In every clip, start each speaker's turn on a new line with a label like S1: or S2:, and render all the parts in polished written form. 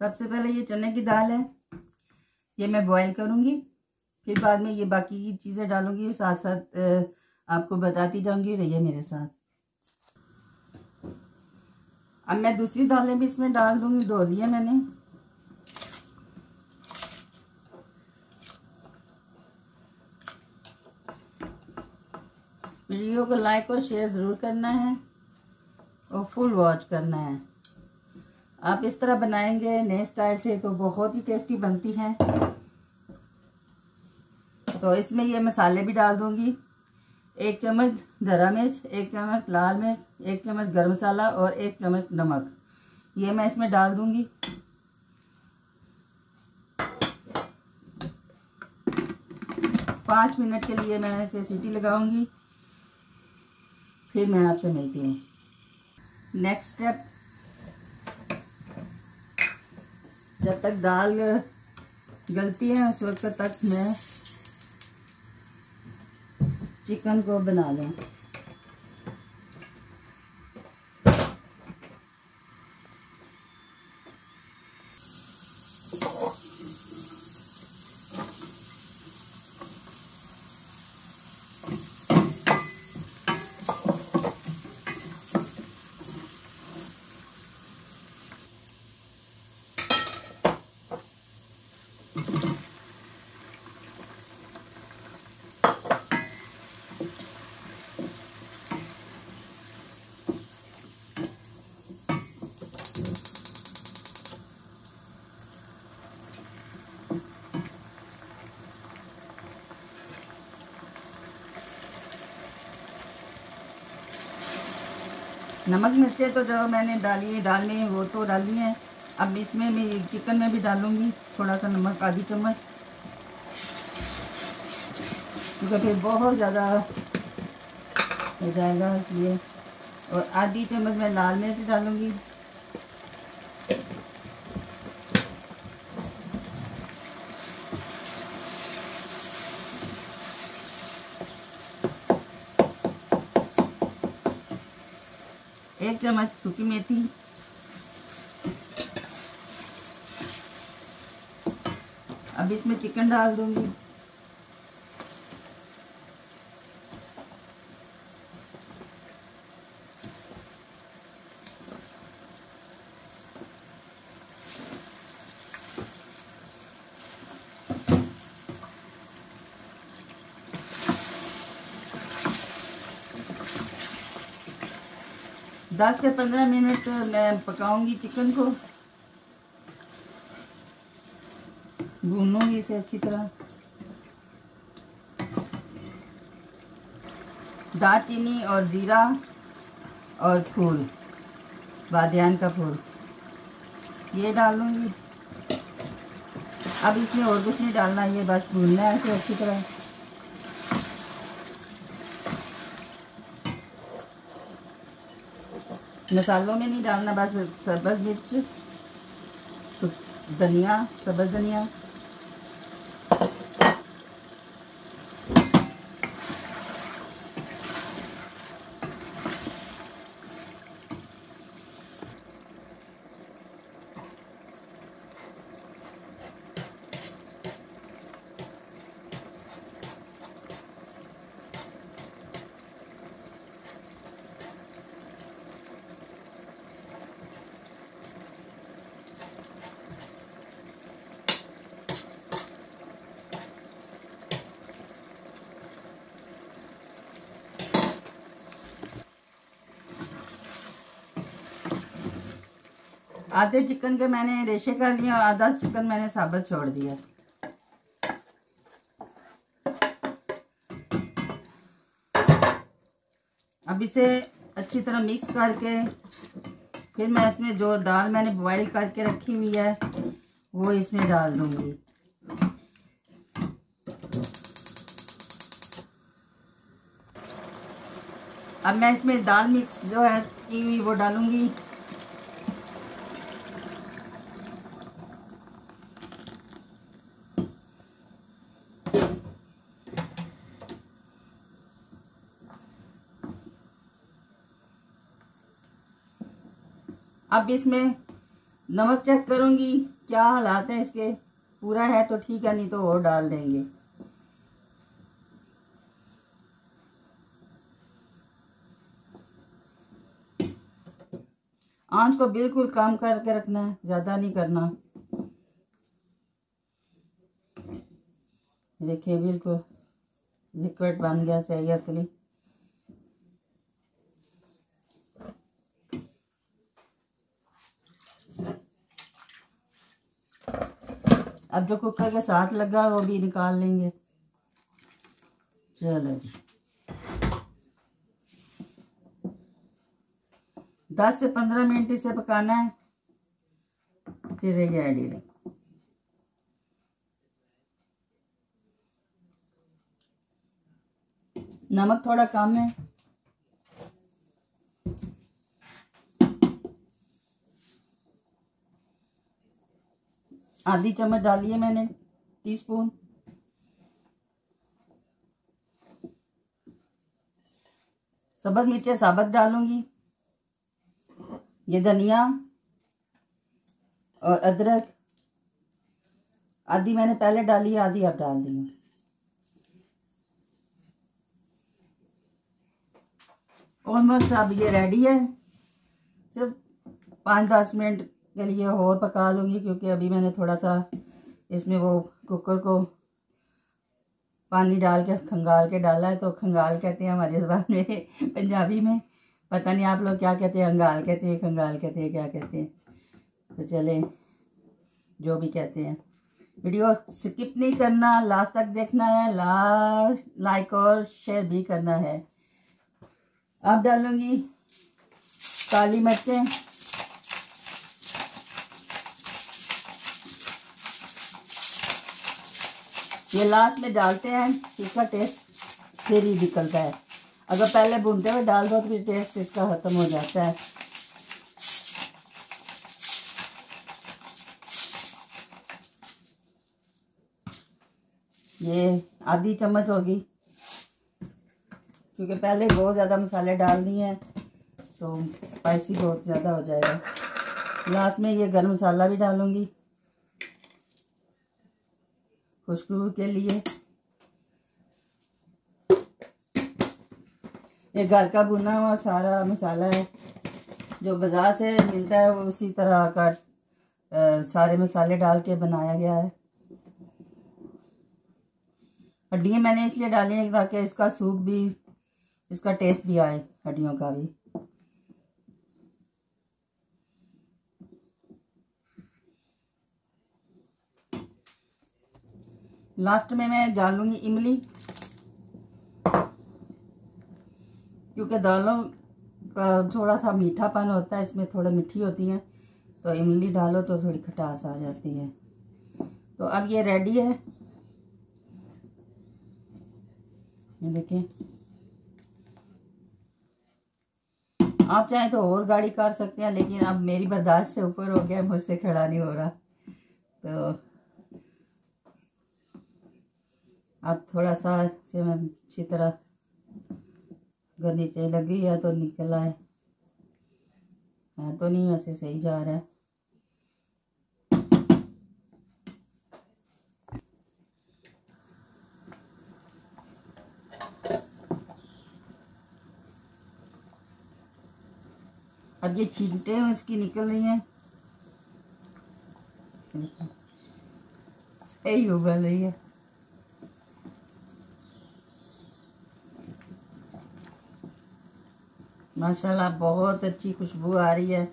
S1: सबसे पहले ये चने की दाल है, ये मैं बॉईल करूँगी, फिर बाद में ये बाकी की चीज़ें डालूँगी, साथ साथ आपको बताती जाऊँगी। रहिए मेरे साथ। अब मैं दूसरी दालें भी इसमें डाल दूँगी, धो ली है मैंने। वीडियो को लाइक और शेयर ज़रूर करना है और फुल वॉच करना है। आप इस तरह बनाएंगे नए स्टाइल से तो बहुत ही टेस्टी बनती हैं। तो इसमें ये मसाले भी डाल दूंगी, 1 चम्मच हरा मिर्च, 1 चम्मच लाल मिर्च, 1 चम्मच गरम मसाला और 1 चम्मच नमक, ये मैं इसमें डाल दूंगी। पाँच मिनट के लिए मैं इसे सीटी लगाऊंगी, फिर मैं आपसे मिलती हूँ। नेक्स्ट स्टेप, जब तक दाल गलती है उस वक्त तक मैं चिकन को बना लूँ। नमक मिर्चें तो जो मैंने डाली है दाल में वो तो डाली है। अब इसमें मैं चिकन में भी डालूंगी थोड़ा सा नमक, आधी चम्मच, क्योंकि फिर बहुत ज़्यादा हो जाएगा इसलिए। और आधी चम्मच मैं लाल मिर्च डालूंगी। एक चम्मच सूखी मेथी, अब इसमें चिकन डाल दूंगी। दस से 15 मिनट मैं पकाऊंगी चिकन को, भूनूंगी इसे अच्छी तरह। दालचीनी और जीरा और फूल, बादियान का फूल, ये डालूंगी। अब इसमें और कुछ नहीं डालना, ये बस भूनना है इसे अच्छी तरह। मसालों में नहीं डालना, बस सब्ज मिर्च, धनिया, सब्ज धनिया, आधे चिकन के मैंने रेशे कर लिए और आधा चिकन मैंने साबुत छोड़ दिया। अब इसे अच्छी तरह मिक्स करके फिर मैं इसमें जो दाल मैंने बॉईल करके रखी हुई है वो इसमें डाल दूंगी। अब मैं इसमें दाल मिक्स जो है की हुई वो डालूंगी। अब इसमें नमक चेक करूंगी क्या हालात है इसके, पूरा है तो ठीक है, नहीं तो और डाल देंगे। आंच को बिल्कुल कम करके रखना है, ज़्यादा नहीं करना। देखिए बिल्कुल लिक्विड बन गया सही असली। अब जो कुकर के साथ लगा वो भी निकाल लेंगे। चलो जी, 10 से 15 मिनट इसे पकाना है, फिर ये रेडी है। नमक थोड़ा कम है, आधी चम्मच डाली है मैंने, टीस्पून। सब्ज मिर्चें साबुत डालूंगी, ये धनिया और अदरक आधी मैंने पहले डाली है, आधी अब डाल दी है। ऑलमोस्ट अब ये रेडी है, सिर्फ 5-10 मिनट के लिए और पका लूँगी, क्योंकि अभी मैंने थोड़ा सा इसमें वो कुकर को पानी डाल के खंगाल के डाला है। तो खंगाल कहते हैं हमारी ज़बान में, पंजाबी में, पता नहीं आप लोग क्या कहते हैं, अंगाल कहते हैं, खंगाल कहते हैं, क्या कहते हैं। तो चले जो भी कहते हैं, वीडियो स्किप नहीं करना, लास्ट तक देखना है, लाइक और शेयर भी करना है। अब डालूंगी काली मिर्चें, ये लास्ट में डालते हैं, इसका टेस्ट फिर ही निकलता है। अगर पहले भूनते हुए डाल दो तो फिर टेस्ट इसका खत्म हो जाता है। ये आधी चम्मच होगी, क्योंकि पहले बहुत ज़्यादा मसाले डाल दिए हैं तो स्पाइसी बहुत ज़्यादा हो जाएगा। लास्ट में ये गरम मसाला भी डालूंगी खुशबू के लिए। ये घर का भुना हुआ सारा मसाला है, जो बाजार से मिलता है वो उसी तरह का सारे मसाले डाल के बनाया गया है। हड्डियाँ मैंने इसलिए डाली हैं ताकि इसका सूप भी, इसका टेस्ट भी आए हड्डियों का भी। लास्ट में मैं डालूंगी इमली, क्योंकि दालों का थोड़ा सा मीठापन होता है, इसमें थोड़ी मीठी होती हैं, तो इमली डालो तो थोड़ी खटास आ जाती है। तो अब ये रेडी है, ये देखें। आप चाहें तो और गाढ़ी कर सकते हैं, लेकिन अब मेरी बर्दाश्त से ऊपर हो गया, मुझसे खड़ा नहीं हो रहा। तो अब थोड़ा सा इसे मैं अच्छी तरह, अगर नीचे लगी है तो निकल आए, तो नहीं, वैसे सही जा रहा है। अब ये छींटे इसकी निकल रही हैं, सही उबल रही है। माशाल्लाह बहुत अच्छी खुशबू आ रही है।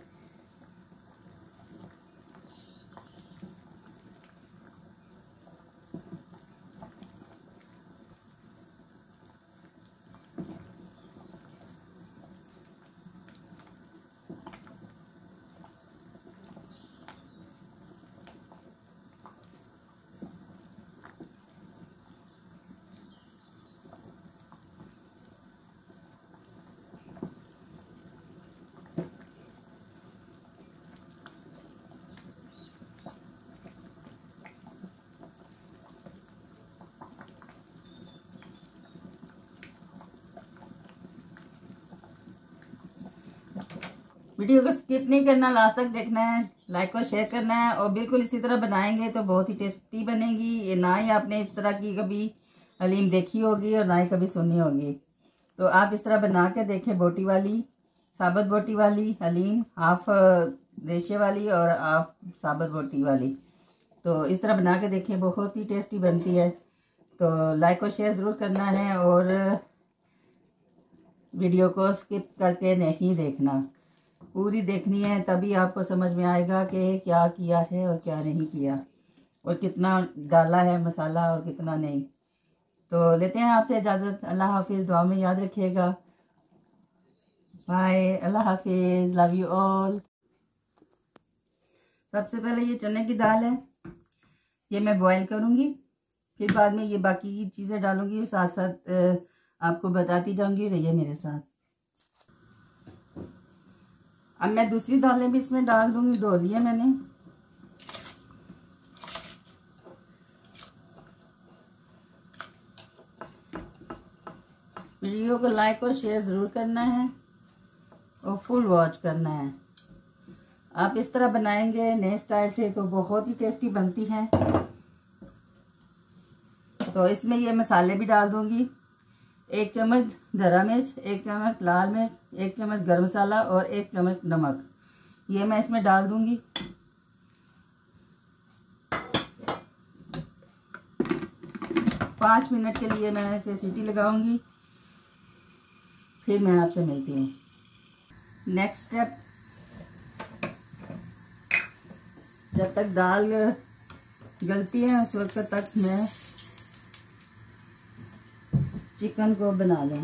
S1: वीडियो को स्किप नहीं करना, लास्ट तक देखना है, लाइक और शेयर करना है। और बिल्कुल इसी तरह बनाएंगे तो बहुत ही टेस्टी बनेगी। ये ना ही आपने इस तरह की कभी हलीम देखी होगी और ना ही कभी सुनी होगी। तो आप इस तरह बना के देखें। बोटी वाली, साबुत बोटी वाली हलीम, हाफ रेशे वाली और हाफ साबुत बोटी वाली। तो इस तरह बना के देखें, बहुत ही टेस्टी बनती है। तो लाइक और शेयर ज़रूर करना है और वीडियो को स्किप करके नहीं देखना, पूरी देखनी है, तभी आपको समझ में आएगा कि क्या किया है और क्या नहीं किया और कितना डाला है मसाला और कितना नहीं। तो लेते हैं आपसे इजाज़त। अल्लाह हाफिज़, दुआ में याद रखिएगा। बाय, अल्लाह हाफिज़, लव यू ऑल। सबसे पहले ये चने की दाल है, ये मैं बॉईल करूँगी, फिर बाद में ये बाकी की चीज़ें डालूँगी, साथ साथ आपको बताती जाऊँगी। रहिए मेरे साथ। अब मैं दूसरी दालें भी इसमें डाल दूँगी, धो ली है मैंने। वीडियो को लाइक और शेयर ज़रूर करना है और फुल वॉच करना है। आप इस तरह बनाएंगे नए स्टाइल से तो बहुत ही टेस्टी बनती है। तो इसमें ये मसाले भी डाल दूंगी, 1 चम्मच धरा मिर्च, 1 चम्मच लाल मिर्च, 1 चम्मच गरम मसाला और 1 चम्मच नमक, ये मैं इसमें डाल दूंगी। पाँच मिनट के लिए मैं इसे सीटी लगाऊंगी, फिर मैं आपसे मिलती हूँ। नेक्स्ट स्टेप, जब तक दाल गलती है उस वक्त तक मैं चिकन को बना लें।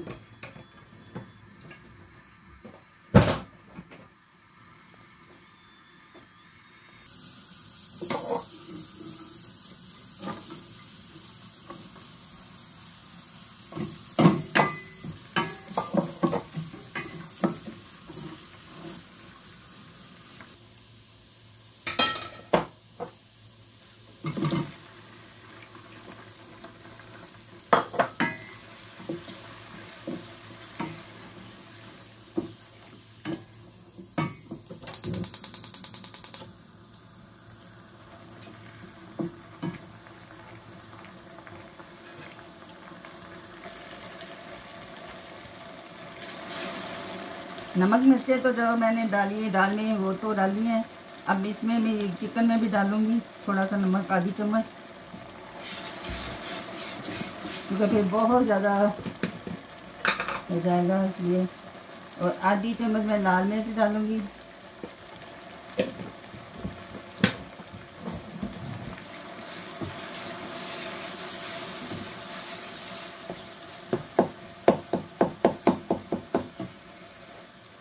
S1: नमक मिर्चें तो जो मैंने डाली है दाल में वो तो डाली है। अब इसमें भी चिकन में भी डालूंगी थोड़ा सा नमक, आधी चम्मच, क्योंकि फिर बहुत ज़्यादा हो जाएगा इसलिए। और आधी चम्मच मैं लाल मिर्च डालूंगी।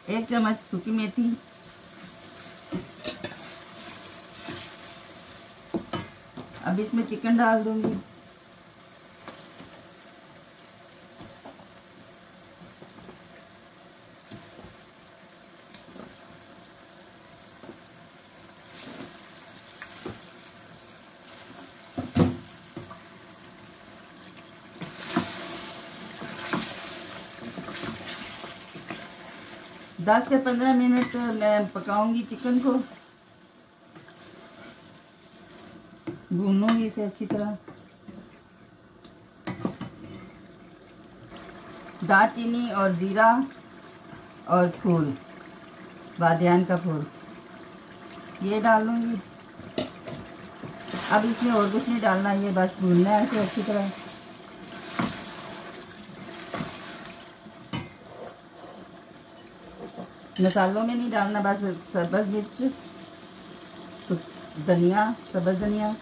S1: एक चम्मच सूखी मेथी, अब इसमें चिकन डाल दूंगी। दस से 15 मिनट मैं पकाऊंगी चिकन को, भूनूंगी इसे अच्छी तरह। दालचीनी और ज़ीरा और फूल, बादियान का फूल, ये डालूंगी। अब इसमें और कुछ नहीं डालना, ये बस भूनना है इसे अच्छी तरह। मसालों में नहीं डालना, बस सब्ज़ मिर्च, धनिया, सब्ज़ धनिया,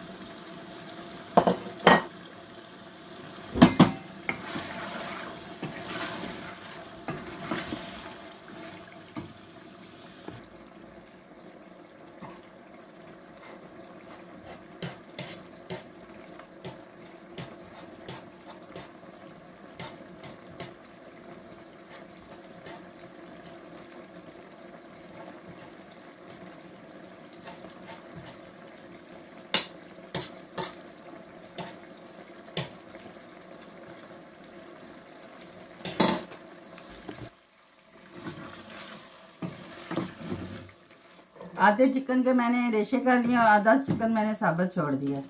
S1: आधे चिकन के मैंने रेशे कर लिए और आधा चिकन मैंने साबुत छोड़ दिया।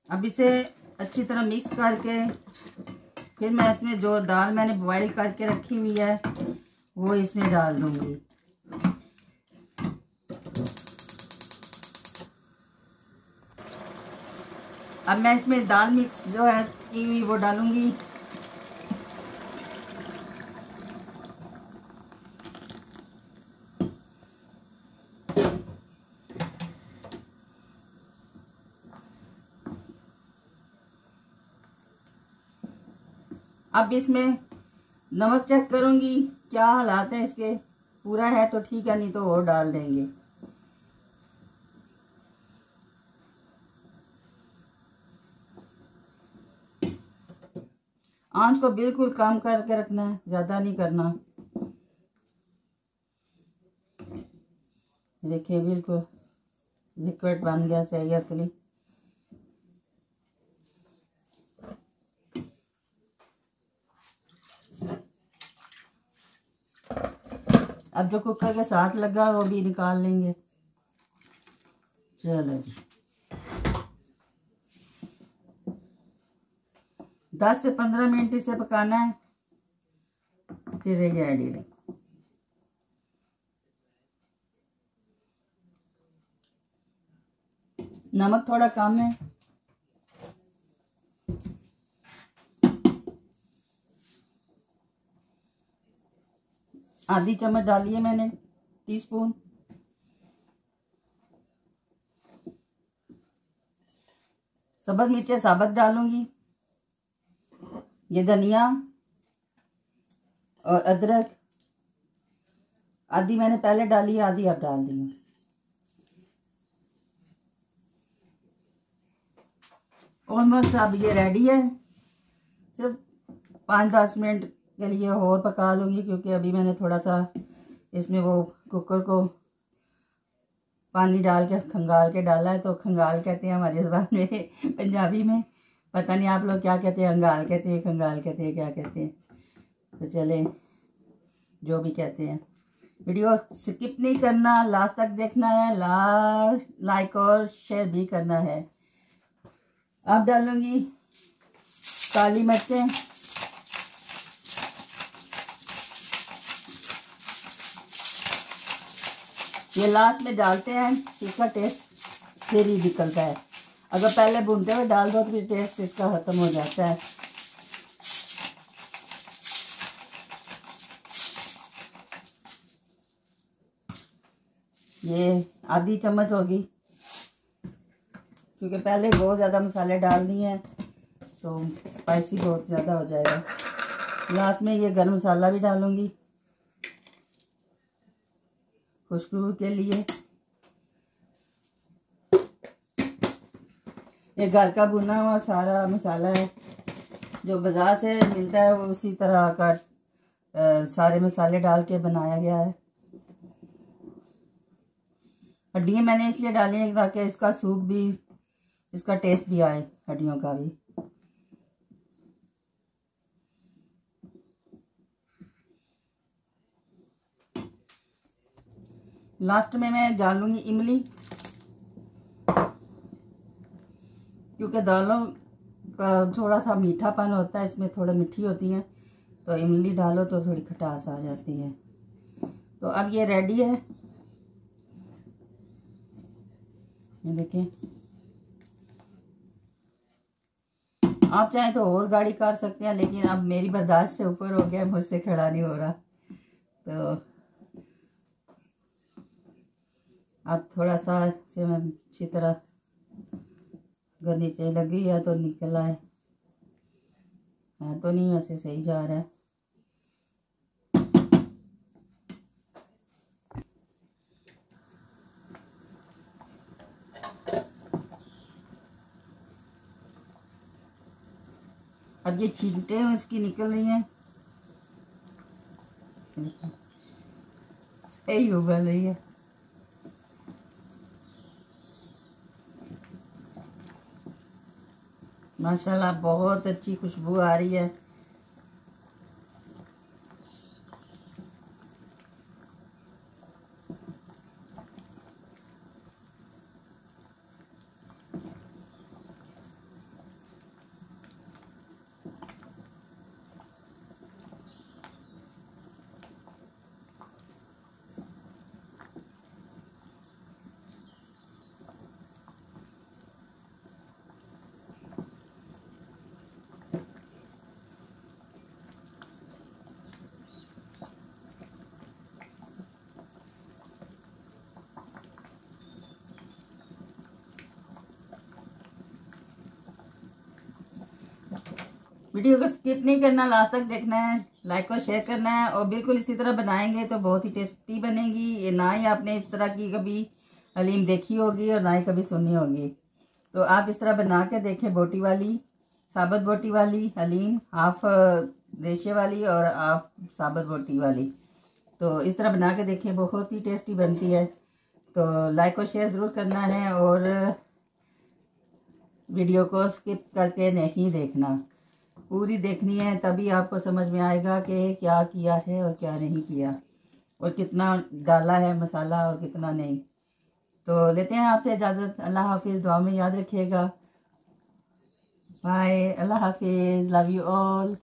S1: अब इसे अच्छी तरह मिक्स करके फिर मैं इसमें जो दाल मैंने बॉईल करके रखी हुई है वो इसमें डाल दूंगी। अब मैं इसमें दाल मिक्स जो है की हुई वो डालूंगी। अब इसमें नमक चेक करूंगी क्या हालात है इसके, पूरा है तो ठीक है, नहीं तो और डाल देंगे। आंच को बिल्कुल कम करके रखना है, ज्यादा नहीं करना। देखिए बिल्कुल लिक्विड बन गया सही असली। अब जो कुकर के साथ लगा वो भी निकाल लेंगे। चलो जी 10 से 15 मिनट इसे पकाना है, फिर रेडी। नमक थोड़ा कम है, आधी चम्मच डाली है मैंने, टीस्पून। सब्ज मिर्चें साबुत डालूंगी, ये धनिया और अदरक आधी मैंने पहले डाली है, आधी अब डाल दी है। ऑलमोस्ट अब ये रेडी है, सिर्फ 5-10 मिनट के लिए और पका लूँगी, क्योंकि अभी मैंने थोड़ा सा इसमें वो कुकर को पानी डाल के खंगाल के डाला है। तो खंगाल कहते हैं हमारी ज़बान में, पंजाबी में पता नहीं आप लोग क्या कहते हैं, अंगाल कहते हैं, खंगाल कहते हैं, क्या कहते हैं। तो चले जो भी कहते हैं, वीडियो स्किप नहीं करना, लास्ट तक देखना है, लाइक और शेयर भी करना है। अब डालूंगी काली मिर्चें, ये लास्ट में डालते हैं, इसका टेस्ट फिर ही निकलता है। अगर पहले भूनते हुए डाल दो तो फिर टेस्ट इसका खत्म हो जाता है। ये आधी चम्मच होगी, क्योंकि पहले बहुत ज़्यादा मसाले डाल दिए हैं तो स्पाइसी बहुत ज़्यादा हो जाएगा। लास्ट में ये गरम मसाला भी डालूंगी खुशबू के लिए। ये घर का भुना हुआ सारा मसाला है, जो बाजार से मिलता है वो उसी तरह का सारे मसाले डाल के बनाया गया है। हड्डियाँ मैंने इसलिए डाली हैं ताकि इसका सूप भी, इसका टेस्ट भी आए हड्डियों का भी। लास्ट में मैं डालूंगी इमली, क्योंकि दालों का थोड़ा सा मीठापन होता है, इसमें थोड़ा मीठी होती है, तो इमली डालो तो थोड़ी खटास आ जाती है। तो अब ये रेडी है, ये देखें। आप चाहें तो और गाढ़ी कर सकते हैं, लेकिन अब मेरी बर्दाश्त से ऊपर हो गया, मुझसे खड़ा नहीं हो रहा। तो अब थोड़ा सा से मैं अच्छी तरह, अगर नीचे लगी है तो निकल आए, तो नहीं, वैसे सही जा रहा है। अब ये छींटे इसकी निकल रही हैं, सही उबल रही है। माशाल्लाह बहुत अच्छी खुशबू आ रही है। वीडियो को स्किप नहीं करना, लास्ट तक देखना है, लाइक और शेयर करना है। और बिल्कुल इसी तरह बनाएंगे तो बहुत ही टेस्टी बनेगी। ये ना ही आपने इस तरह की कभी हलीम देखी होगी और ना ही कभी सुनी होगी। तो आप इस तरह बना के देखें, बोटी वाली, साबुत बोटी वाली हलीम, हाफ रेशे वाली और हाफ साबुत बोटी वाली। तो इस तरह बना के देखें, बहुत ही टेस्टी बनती है। तो लाइक और शेयर ज़रूर करना है और वीडियो को स्किप करके नहीं देखना, पूरी देखनी है, तभी आपको समझ में आएगा कि क्या किया है और क्या नहीं किया और कितना डाला है मसाला और कितना नहीं। तो लेते हैं आपसे इजाज़त। अल्लाह हाफिज़, दुआ में याद रखिएगा। बाय, अल्लाह हाफिज़, लव यू ऑल।